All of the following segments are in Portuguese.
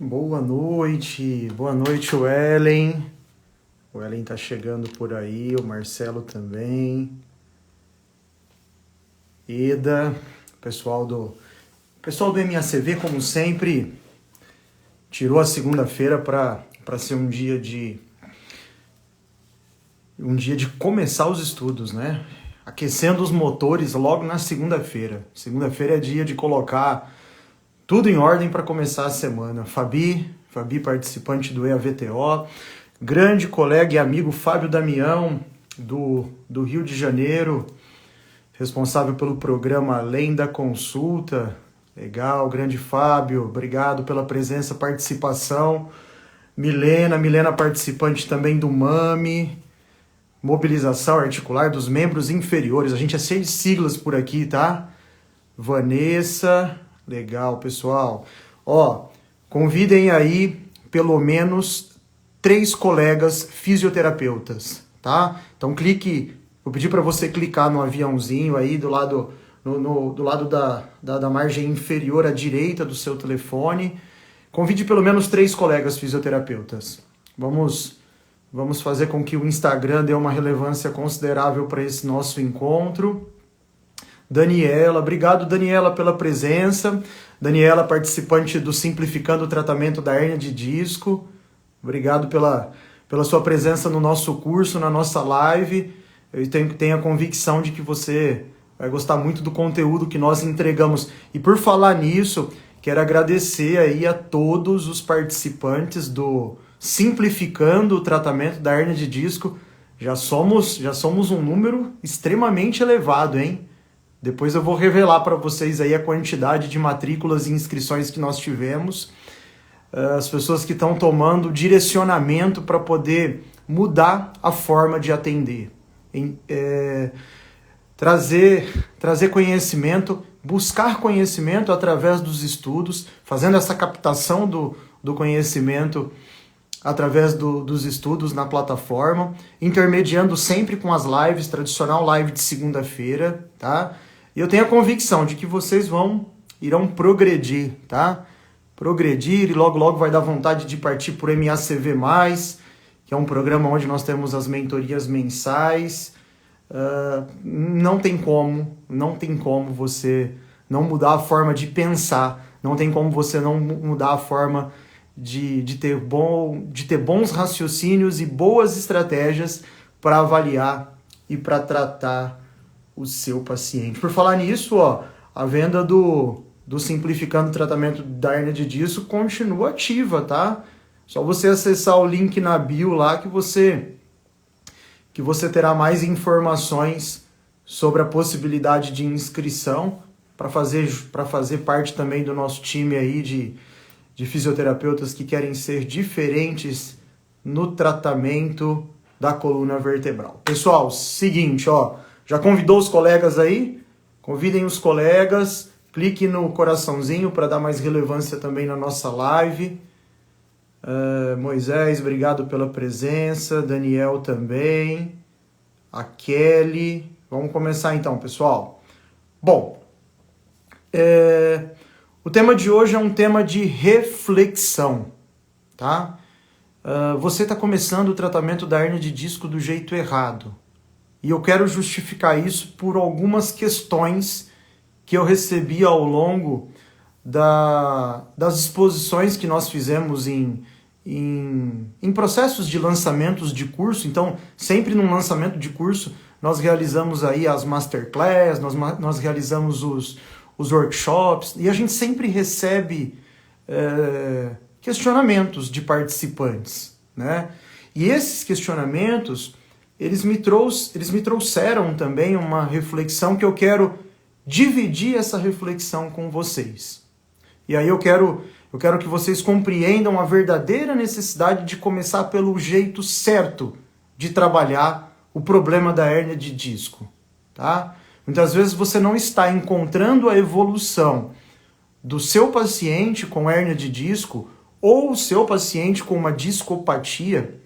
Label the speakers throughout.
Speaker 1: Boa noite, Wellen. O Wellen tá chegando por aí, o Marcelo também. Eda, pessoal do MACV, como sempre, tirou a segunda-feira para ser um dia de começar os estudos, né? Aquecendo os motores logo na segunda-feira. Segunda-feira é dia de colocar tudo em ordem para começar a semana. Fabi, participante do EAVTO, grande colega e amigo Fábio Damião, do Rio de Janeiro, responsável pelo programa Além da Consulta. Legal, grande Fábio, obrigado pela presença, participação. Milena participante também do MAMI, mobilização articular dos membros inferiores. A gente é cheio de siglas por aqui, tá? Vanessa, legal, pessoal. Convidem aí pelo menos 3 colegas fisioterapeutas, tá? Então vou pedir para você clicar no aviãozinho aí do lado do lado da margem inferior à direita do seu telefone. Convide pelo menos 3 colegas fisioterapeutas. Vamos fazer com que o Instagram dê uma relevância considerável para esse nosso encontro. Daniela, obrigado Daniela pela presença. Daniela, participante do Simplificando o Tratamento da Hérnia de Disco. Obrigado pela sua presença no nosso curso, na nossa live. Eu tenho a convicção de que você vai gostar muito do conteúdo que nós entregamos. E por falar nisso, quero agradecer aí a todos os participantes do Simplificando o Tratamento da Hérnia de Disco. Já somos um número extremamente elevado, hein? Depois eu vou revelar para vocês aí a quantidade de matrículas e inscrições que nós tivemos. As pessoas que estão tomando direcionamento para poder mudar a forma de atender. Trazer conhecimento, buscar conhecimento através dos estudos, fazendo essa captação do conhecimento através dos estudos na plataforma, intermediando sempre com as lives, tradicional live de segunda-feira, tá? E eu tenho a convicção de que vocês irão progredir, tá? Progredir e logo vai dar vontade de partir por MACV+, que é um programa onde nós temos as mentorias mensais. Não tem como você não mudar a forma de pensar, não tem como você não mudar a forma de ter bons raciocínios e boas estratégias para avaliar e para tratar o seu paciente. Por falar nisso, a venda do Simplificando o Tratamento da Hérnia de Disco continua ativa, tá? Só você acessar o link na bio lá que você terá mais informações sobre a possibilidade de inscrição para fazer parte também do nosso time aí de fisioterapeutas que querem ser diferentes no tratamento da coluna vertebral. Pessoal, seguinte, já convidou os colegas aí? Convidem os colegas, clique no coraçãozinho para dar mais relevância também na nossa live. Moisés, obrigado pela presença. Daniel também. A Kelly. Vamos começar então, pessoal. Bom, o tema de hoje é um tema de reflexão, tá? Você está começando o tratamento da hérnia de disco do jeito errado. E eu quero justificar isso por algumas questões que eu recebi ao longo das exposições que nós fizemos em processos de lançamentos de curso. Então, sempre num lançamento de curso, nós realizamos aí as masterclass, nós realizamos os workshops, e a gente sempre recebe questionamentos de participantes, né? E esses questionamentos, eles me trouxeram também uma reflexão que eu quero dividir essa reflexão com vocês. E aí eu quero que vocês compreendam a verdadeira necessidade de começar pelo jeito certo de trabalhar o problema da hérnia de disco, tá? Muitas vezes você não está encontrando a evolução do seu paciente com hérnia de disco ou o seu paciente com uma discopatia.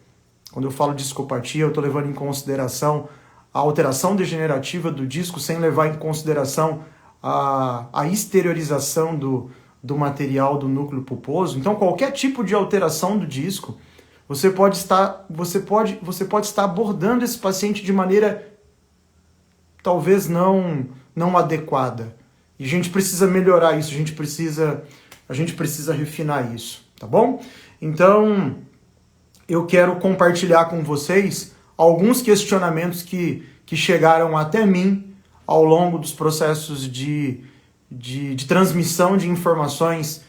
Speaker 1: Quando eu falo discopatia, eu estou levando em consideração a alteração degenerativa do disco, sem levar em consideração a exteriorização do material do núcleo pulposo. Então, qualquer tipo de alteração do disco, você pode estar abordando esse paciente de maneira talvez não adequada. E a gente precisa melhorar isso, a gente precisa refinar isso, tá bom? Então, eu quero compartilhar com vocês alguns questionamentos que chegaram até mim ao longo dos processos de transmissão de informações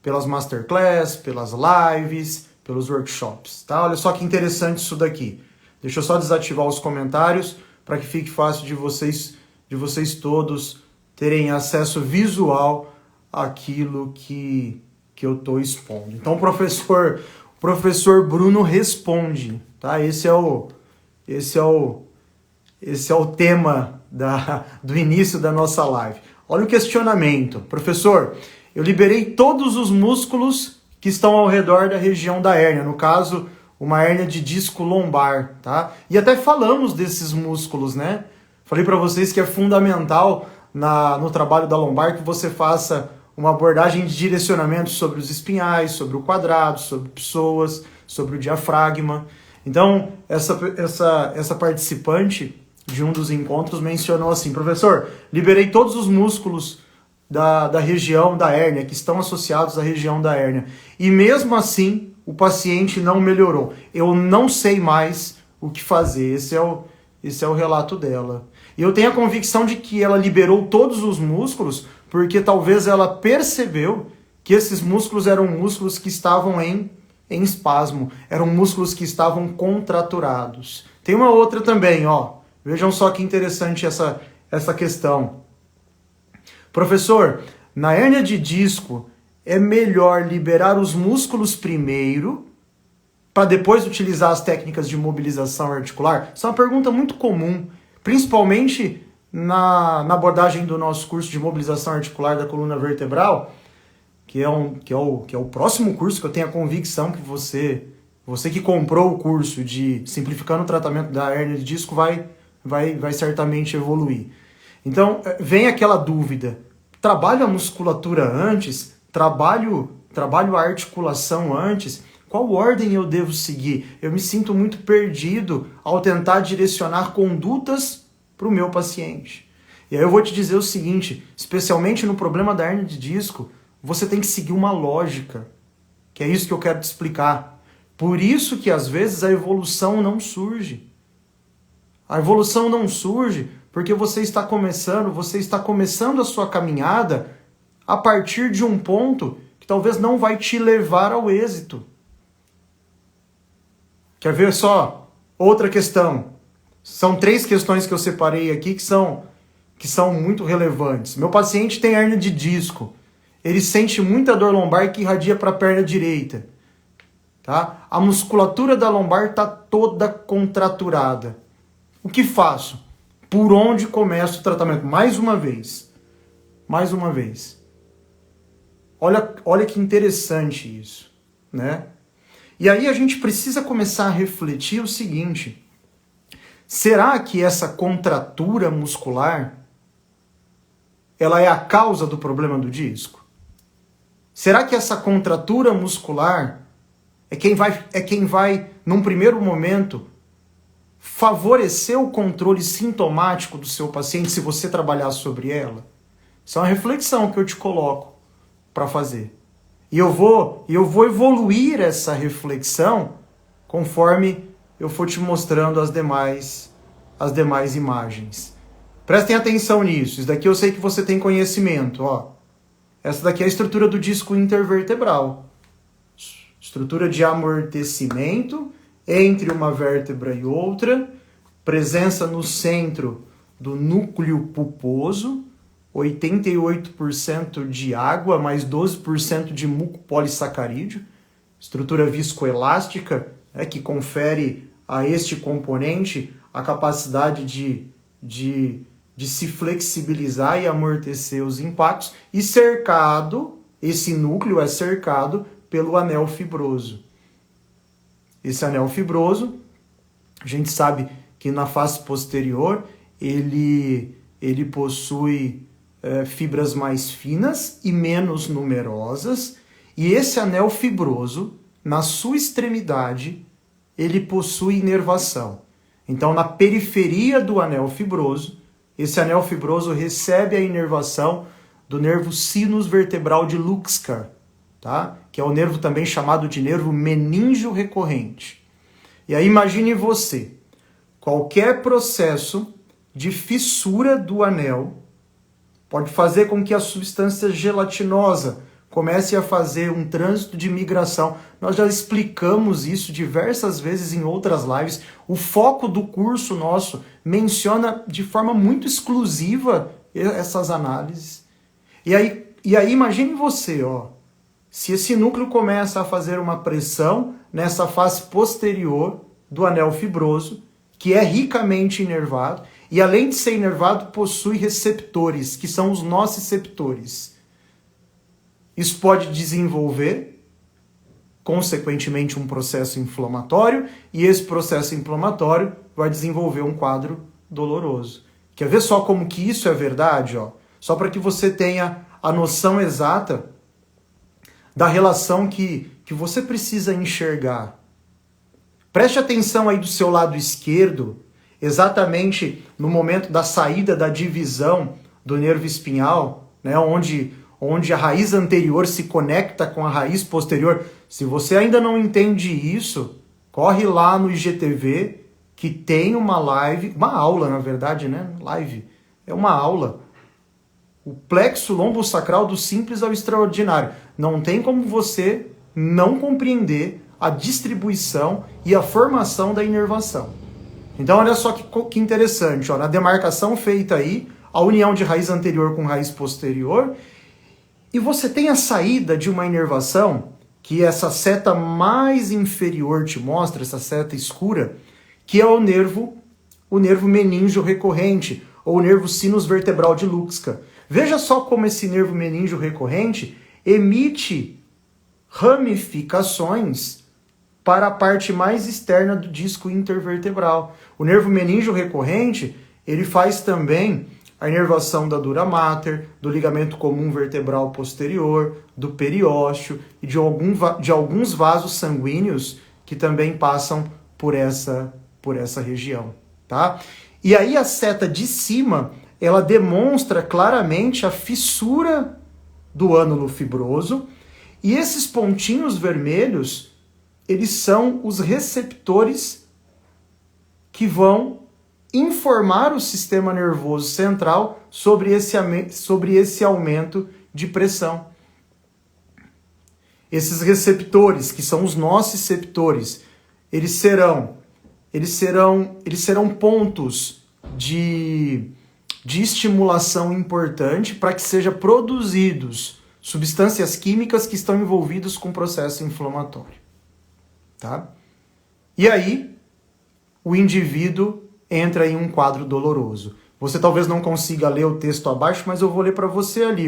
Speaker 1: pelas masterclass, pelas lives, pelos workshops, tá? Olha só que interessante isso daqui. Deixa eu só desativar os comentários para que fique fácil de vocês todos terem acesso visual àquilo que eu estou expondo. Então, o professor Bruno responde, tá? Esse é o tema do início da nossa live. Olha o questionamento. Professor, eu liberei todos os músculos que estão ao redor da região da hérnia, no caso, uma hérnia de disco lombar, tá? E até falamos desses músculos, né? Falei para vocês que é fundamental no trabalho da lombar que você faça uma abordagem de direcionamento sobre os espinhais, sobre o quadrado, sobre psoas, sobre o diafragma. Então, essa participante de um dos encontros mencionou assim: professor, liberei todos os músculos da região da hérnia, que estão associados à região da hérnia. E mesmo assim, o paciente não melhorou. Eu não sei mais o que fazer. Esse é o relato dela. E eu tenho a convicção de que ela liberou todos os músculos porque talvez ela percebeu que esses músculos eram músculos que estavam em espasmo, eram músculos que estavam contraturados. Tem uma outra também, ó. Vejam só que interessante essa questão. Professor, na hérnia de disco é melhor liberar os músculos primeiro para depois utilizar as técnicas de mobilização articular? Isso é uma pergunta muito comum, principalmente na abordagem do nosso curso de mobilização articular da coluna vertebral, que é o próximo curso que eu tenho a convicção que você que comprou o curso de Simplificando o Tratamento da Hérnia de Disco vai certamente evoluir. Então, vem aquela dúvida: trabalho a musculatura antes? Trabalho a articulação antes? Qual ordem eu devo seguir? Eu me sinto muito perdido ao tentar direcionar condutas para o meu paciente. E aí eu vou te dizer o seguinte, especialmente no problema da hérnia de disco, você tem que seguir uma lógica, que é isso que eu quero te explicar. Por isso que às vezes a evolução não surge. A evolução não surge porque você está começando a sua caminhada a partir de um ponto que talvez não vai te levar ao êxito. Quer ver só? Outra questão. São 3 questões que eu separei aqui que são muito relevantes. Meu paciente tem hérnia de disco. Ele sente muita dor lombar que irradia para a perna direita. Tá? A musculatura da lombar está toda contraturada. O que faço? Por onde começo o tratamento? Mais uma vez. Olha que interessante isso, né? E aí a gente precisa começar a refletir o seguinte: será que essa contratura muscular ela é a causa do problema do disco? Será que essa contratura muscular é quem vai num primeiro momento, favorecer o controle sintomático do seu paciente se você trabalhar sobre ela? Isso é uma reflexão que eu te coloco para fazer. E eu vou evoluir essa reflexão conforme eu for te mostrando as demais imagens. Prestem atenção nisso. Isso daqui eu sei que você tem conhecimento. Ó. Essa daqui é a estrutura do disco intervertebral. Estrutura de amortecimento entre uma vértebra e outra. Presença no centro do núcleo pulposo. 88% de água, mais 12% de muco polissacarídeo. Estrutura viscoelástica, que confere a este componente a capacidade de se flexibilizar e amortecer os impactos. E esse núcleo é cercado pelo anel fibroso. Esse anel fibroso, a gente sabe que na face posterior ele possui fibras mais finas e menos numerosas, e esse anel fibroso, na sua extremidade, ele possui inervação. Então, na periferia do anel fibroso, esse anel fibroso recebe a inervação do nervo sinus vertebral de Luxcar, tá? Que é o nervo também chamado de nervo meningio recorrente. E aí imagine você, qualquer processo de fissura do anel pode fazer com que a substância gelatinosa comece a fazer um trânsito de migração. Nós já explicamos isso diversas vezes em outras lives. O foco do curso nosso menciona de forma muito exclusiva essas análises. E aí imagine você, se esse núcleo começa a fazer uma pressão nessa face posterior do anel fibroso, que é ricamente inervado, e além de ser inervado, possui receptores, que são os nociceptores. Isso pode desenvolver, consequentemente, um processo inflamatório, e esse processo inflamatório vai desenvolver um quadro doloroso. Quer ver só como que isso é verdade? Só para que você tenha a noção exata da relação que você precisa enxergar. Preste atenção aí do seu lado esquerdo, exatamente no momento da saída da divisão do nervo espinhal, né, onde a raiz anterior se conecta com a raiz posterior. Se você ainda não entende isso, corre lá no IGTV, que tem uma live, uma aula na verdade, né? Live, é uma aula. O plexo lombosacral do simples ao extraordinário. Não tem como você não compreender a distribuição e a formação da inervação. Então olha só que interessante, na demarcação feita aí, a união de raiz anterior com raiz posterior, e você tem a saída de uma inervação, que essa seta mais inferior te mostra, essa seta escura, que é o nervo meningio recorrente, ou o nervo sinus vertebral de Luxcar. Veja só como esse nervo meningio recorrente emite ramificações para a parte mais externa do disco intervertebral. O nervo meningio recorrente, ele faz também a inervação da dura mater, do ligamento comum vertebral posterior, do periósteo e de alguns vasos sanguíneos que também passam por essa região, tá? E aí a seta de cima, ela demonstra claramente a fissura do ânulo fibroso, e esses pontinhos vermelhos, eles são os receptores que vão informar o sistema nervoso central sobre esse aumento de pressão. Esses receptores, que são os nociceptores, eles serão pontos de estimulação importante para que sejam produzidos substâncias químicas que estão envolvidas com o processo inflamatório. Tá? E aí, o indivíduo entra em um quadro doloroso. Você talvez não consiga ler o texto abaixo, mas eu vou ler para você ali.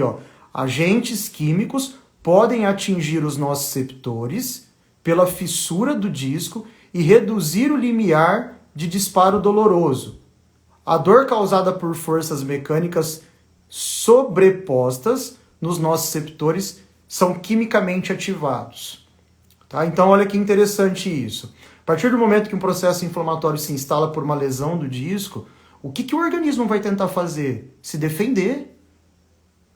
Speaker 1: Agentes químicos podem atingir os nociceptores pela fissura do disco e reduzir o limiar de disparo doloroso. A dor causada por forças mecânicas sobrepostas nos nociceptores são quimicamente ativados. Tá? Então olha que interessante isso. A partir do momento que um processo inflamatório se instala por uma lesão do disco, o que o organismo vai tentar fazer? Se defender.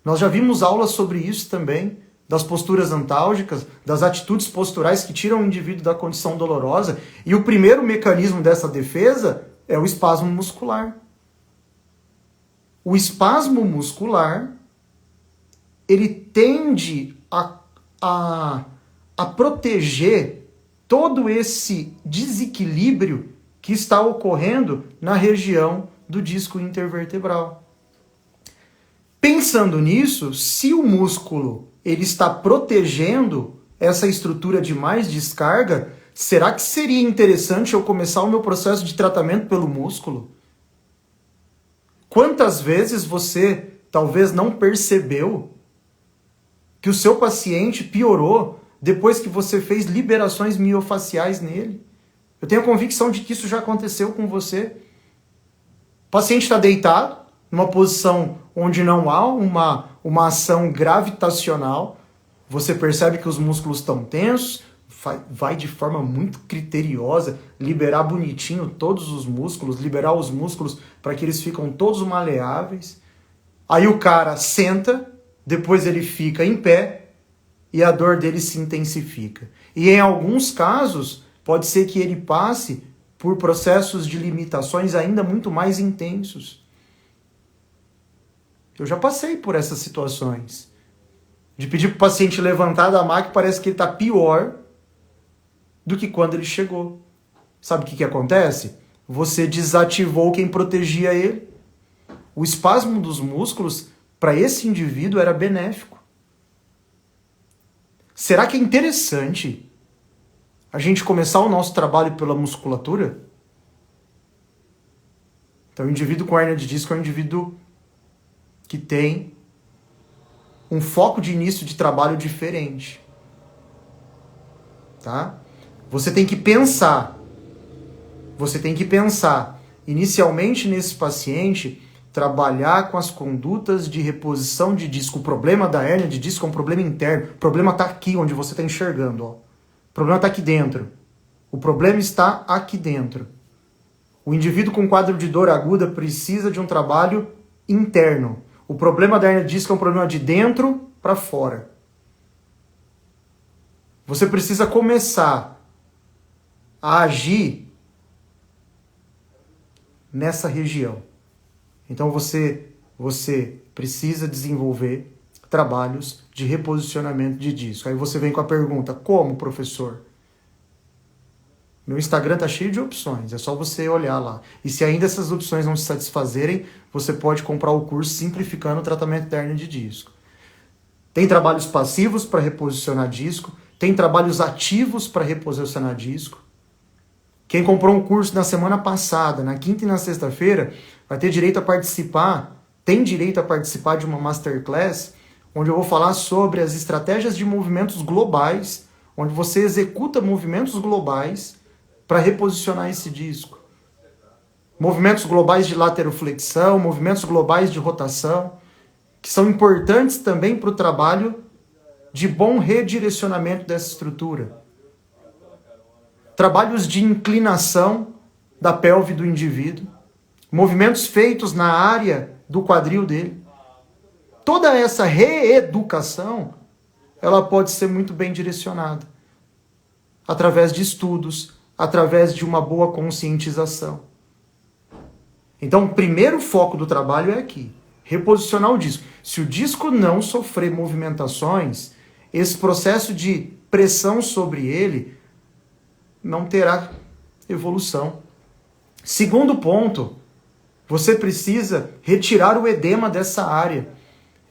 Speaker 1: Nós já vimos aulas sobre isso também, das posturas antálgicas, das atitudes posturais que tiram o indivíduo da condição dolorosa, e o primeiro mecanismo dessa defesa é o espasmo muscular. O espasmo muscular, ele tende a proteger todo esse desequilíbrio que está ocorrendo na região do disco intervertebral. Pensando nisso, se o músculo ele está protegendo essa estrutura de mais descarga, será que seria interessante eu começar o meu processo de tratamento pelo músculo? Quantas vezes você talvez não percebeu que o seu paciente piorou depois que você fez liberações miofaciais nele? Eu tenho a convicção de que isso já aconteceu com você. O paciente está deitado, numa posição onde não há uma ação gravitacional, você percebe que os músculos estão tensos, vai de forma muito criteriosa, liberar bonitinho todos os músculos, liberar os músculos para que eles ficam todos maleáveis. Aí o cara senta, depois ele fica em pé e a dor dele se intensifica. E em alguns casos, pode ser que ele passe por processos de limitações ainda muito mais intensos. Eu já passei por essas situações. De pedir para o paciente levantar da maca, parece que ele está pior do que quando ele chegou. Sabe o que acontece? Você desativou quem protegia ele. O espasmo dos músculos, para esse indivíduo, era benéfico. Será que é interessante a gente começar o nosso trabalho pela musculatura? Então, o indivíduo com hérnia de disco é um indivíduo que tem um foco de início de trabalho diferente. Tá? Você tem que pensar, inicialmente nesse paciente, trabalhar com as condutas de reposição de disco. O problema da hérnia de disco é um problema interno. O problema está aqui, onde você está enxergando. Ó. O problema está aqui dentro. O problema está aqui dentro. O indivíduo com quadro de dor aguda precisa de um trabalho interno. O problema da hérnia de disco é um problema de dentro para fora. Você precisa começar a agir nessa região. Então você precisa desenvolver trabalhos de reposicionamento de disco. Aí você vem com a pergunta, como, professor? Meu Instagram está cheio de opções, é só você olhar lá. E se ainda essas opções não se satisfazerem, você pode comprar o curso Simplificando o Tratamento da Hérnia de Disco. Tem trabalhos passivos para reposicionar disco, tem trabalhos ativos para reposicionar disco. Quem comprou um curso na semana passada, na quinta e na sexta-feira, vai ter direito a participar, tem direito a participar de uma masterclass, onde eu vou falar sobre as estratégias de movimentos globais, onde você executa movimentos globais para reposicionar esse disco. Movimentos globais de lateroflexão, movimentos globais de rotação, que são importantes também para o trabalho de bom redirecionamento dessa estrutura. Trabalhos de inclinação da pelve do indivíduo, movimentos feitos na área do quadril dele. Toda essa reeducação, ela pode ser muito bem direcionada através de estudos, através de uma boa conscientização. Então, o primeiro foco do trabalho é aqui, reposicionar o disco. Se o disco não sofrer movimentações, esse processo de pressão sobre ele não terá evolução. Segundo ponto, você precisa retirar o edema dessa área.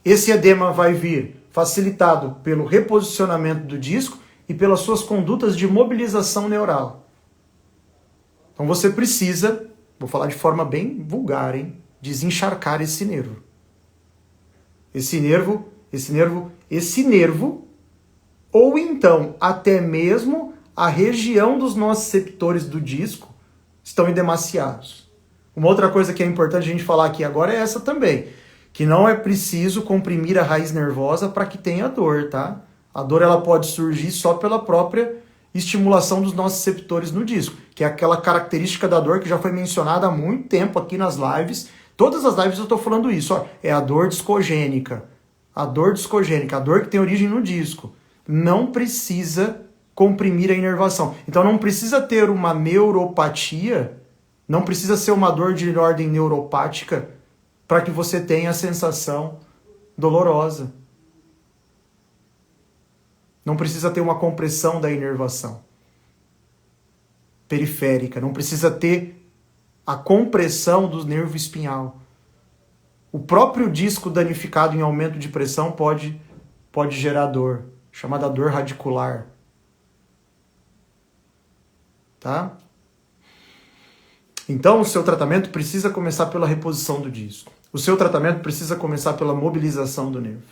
Speaker 1: Esse edema vai vir facilitado pelo reposicionamento do disco e pelas suas condutas de mobilização neural. Então você precisa, vou falar de forma bem vulgar, desencharcar esse nervo. Esse nervo, ou então até mesmo a região dos nociceptores do disco estão edemaciados. Uma outra coisa que é importante a gente falar aqui agora é essa também, que não é preciso comprimir a raiz nervosa para que tenha dor, tá? A dor ela pode surgir só pela própria estimulação dos nociceptores no disco, que é aquela característica da dor que já foi mencionada há muito tempo aqui nas lives. Todas as lives eu estou falando isso, ó, é a dor discogênica. A dor discogênica, a dor que tem origem no disco. Não precisa comprimir a inervação. Então não precisa ter uma neuropatia, não precisa ser uma dor de ordem neuropática para que você tenha a sensação dolorosa. Não precisa ter uma compressão da inervação periférica, não precisa ter a compressão do nervo espinhal. O próprio disco danificado em aumento de pressão pode gerar dor, chamada dor radicular. Tá? Então, o seu tratamento precisa começar pela reposição do disco. O seu tratamento precisa começar pela mobilização do nervo.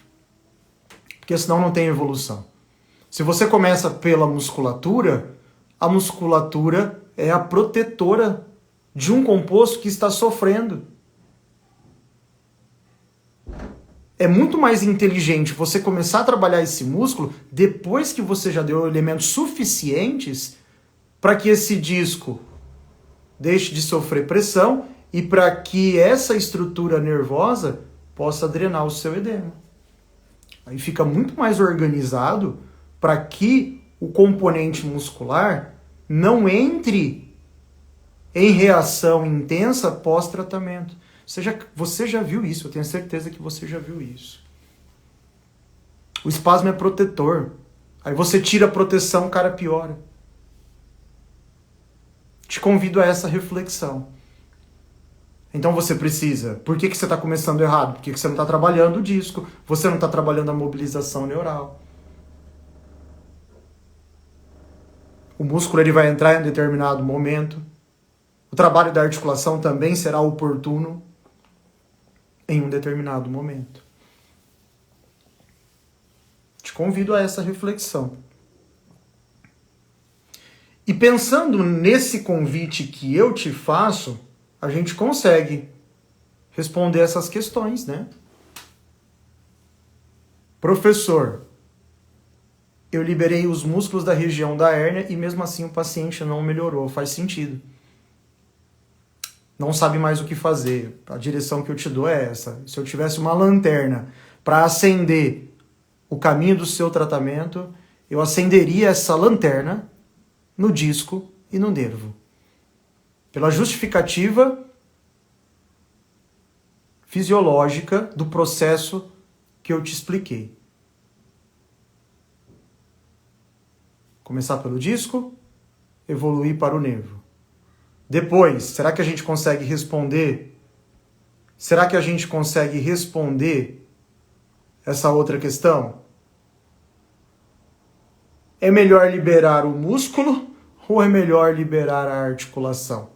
Speaker 1: Porque senão não tem evolução. Se você começa pela musculatura, a musculatura é a protetora de um composto que está sofrendo. É muito mais inteligente você começar a trabalhar esse músculo depois que você já deu elementos suficientes para que esse disco deixe de sofrer pressão e para que essa estrutura nervosa possa drenar o seu edema. Aí fica muito mais organizado para que o componente muscular não entre em reação intensa pós-tratamento. Você já viu isso, eu tenho certeza que você já viu isso. O espasmo é protetor. Aí você tira a proteção, o cara piora. Te convido a essa reflexão. Então você precisa. Por que você está começando errado? Porque você não está trabalhando o disco, você não está trabalhando a mobilização neural. O músculo ele vai entrar em um determinado momento. O trabalho da articulação também será oportuno em um determinado momento. Te convido a essa reflexão. E pensando nesse convite que eu te faço, a gente consegue responder essas questões, né? Professor, eu liberei os músculos da região da hérnia e mesmo assim o paciente não melhorou. Faz sentido. Não sabe mais o que fazer. A direção que eu te dou é essa. Se eu tivesse uma lanterna para acender o caminho do seu tratamento, eu acenderia essa lanterna no disco e no nervo. Pela justificativa fisiológica do processo que eu te expliquei. Começar pelo disco, evoluir para o nervo. Depois, será que a gente consegue responder? Será que a gente consegue responder essa outra questão? É melhor liberar o músculo ou é melhor liberar a articulação?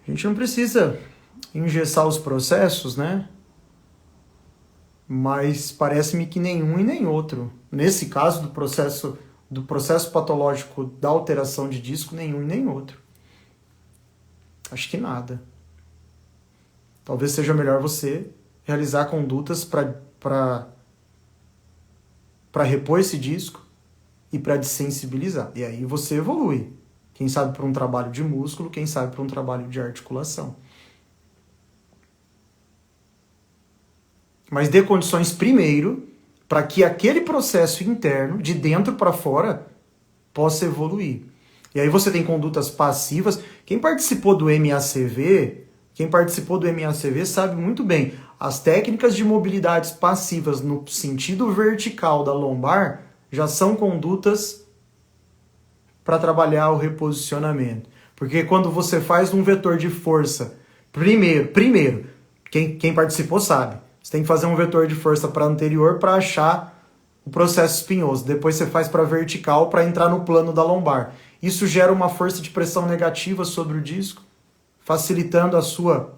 Speaker 1: A gente não precisa engessar os processos, né? Mas parece-me que nenhum e nem outro. Nesse caso do processo patológico da alteração de disco, nenhum e nem outro. Acho que nada. Talvez seja melhor você realizar condutas para repor esse disco e para desensibilizar. E aí você evolui. Quem sabe para um trabalho de músculo, quem sabe para um trabalho de articulação. Mas dê condições primeiro para que aquele processo interno, de dentro para fora, possa evoluir. E aí você tem condutas passivas. Quem participou do MACV sabe muito bem. As técnicas de mobilidades passivas no sentido vertical da lombar já são condutas para trabalhar o reposicionamento. Porque quando você faz um vetor de força, primeiro, quem participou sabe, você tem que fazer um vetor de força para anterior para achar o processo espinhoso. Depois você faz para vertical para entrar no plano da lombar. Isso gera uma força de pressão negativa sobre o disco, facilitando a sua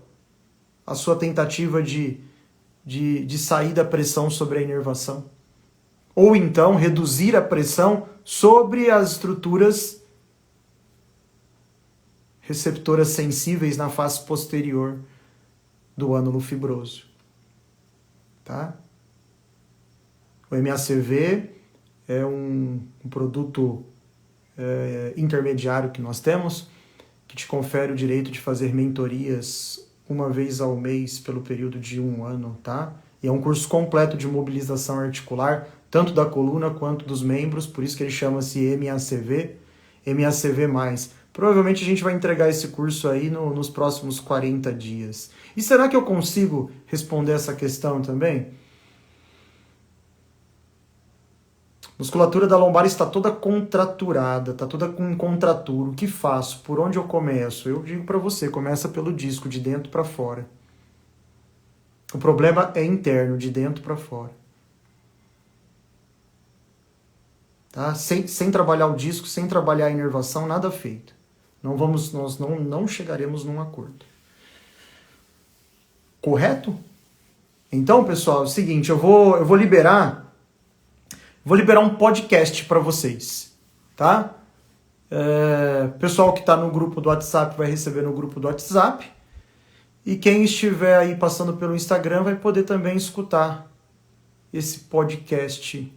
Speaker 1: tentativa de sair da pressão sobre a inervação. Ou então reduzir a pressão sobre as estruturas receptoras sensíveis na face posterior do ânulo fibroso. Tá? O MACV é um produto intermediário que nós temos, que te confere o direito de fazer mentorias uma vez ao mês pelo período de 1 ano, tá? E é um curso completo de mobilização articular, tanto da coluna quanto dos membros, por isso que ele chama-se MACV+. Provavelmente a gente vai entregar esse curso aí nos próximos 40 dias. E será que eu consigo responder essa questão também? A musculatura da lombar está toda contraturada, está toda com contratura. O que faço? Por onde eu começo? Eu digo para você, começa pelo disco, de dentro para fora. O problema é interno, de dentro para fora. Tá? Sem trabalhar o disco, sem trabalhar a inervação, nada feito. Nós não chegaremos num acordo. Correto? Então, pessoal, é o seguinte, eu vou liberar um podcast para vocês, tá? Pessoal que está no grupo do WhatsApp vai receber no grupo do WhatsApp. E quem estiver aí passando pelo Instagram vai poder também escutar esse podcast.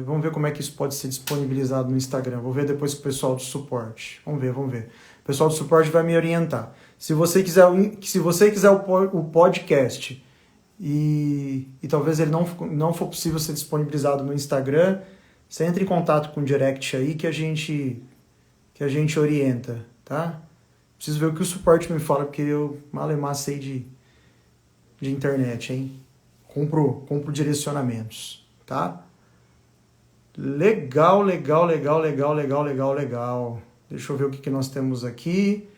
Speaker 1: Vamos ver como é que isso pode ser disponibilizado no Instagram. Vou ver depois com o pessoal do suporte. Vamos ver. O pessoal do suporte vai me orientar. Se você quiser o podcast e talvez ele não for possível ser disponibilizado no Instagram, você entra em contato com o direct aí que a gente orienta, tá? Preciso ver o que o suporte me fala, porque eu malemar sei de internet, hein? Compro direcionamentos, tá? Legal. Deixa eu ver o que nós temos aqui.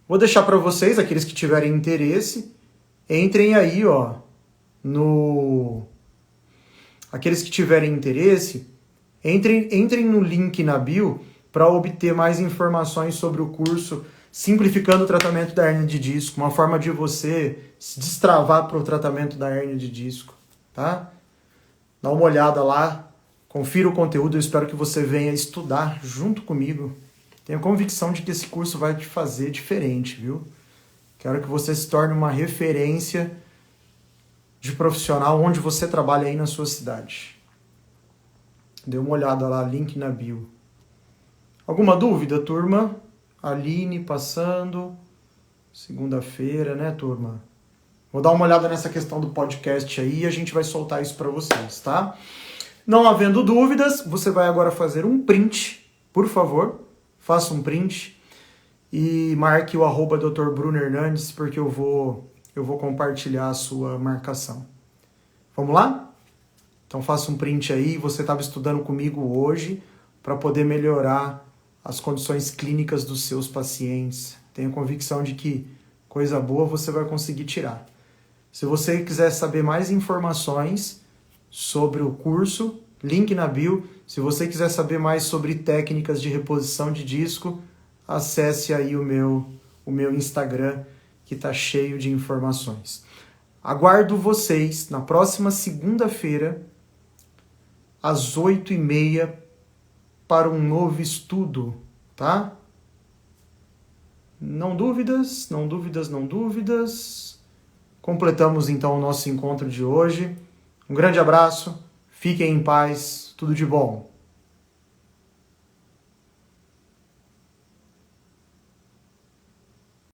Speaker 1: Vou deixar para vocês, aqueles que tiverem interesse, entrem aí, ó, aqueles que tiverem interesse, entrem no link na bio para obter mais informações sobre o curso Simplificando o Tratamento da Hérnia de Disco, uma forma de você se destravar para o tratamento da hérnia de disco, tá? Dá uma olhada lá, confira o conteúdo, eu espero que você venha estudar junto comigo. Tenho convicção de que esse curso vai te fazer diferente, viu? Quero que você se torne uma referência de profissional onde você trabalha aí na sua cidade. Dê uma olhada lá, link na bio. Alguma dúvida, turma? Aline passando. Segunda-feira, né, turma? Vou dar uma olhada nessa questão do podcast aí e a gente vai soltar isso para vocês, tá? Não havendo dúvidas, você vai agora fazer um print, por favor. Faça um print e marque o @Dr. Bruno Hernandes, porque eu vou compartilhar a sua marcação. Vamos lá? Então faça um print aí. Você estava estudando comigo hoje para poder melhorar as condições clínicas dos seus pacientes. Tenho convicção de que coisa boa você vai conseguir tirar. Se você quiser saber mais informações sobre o curso, link na bio. Se você quiser saber mais sobre técnicas de reposição de disco, acesse aí o meu Instagram, que está cheio de informações. Aguardo vocês na próxima segunda-feira, às 8h30, para um novo estudo, tá? Não dúvidas. Completamos então o nosso encontro de hoje. Um grande abraço, fiquem em paz, tudo de bom.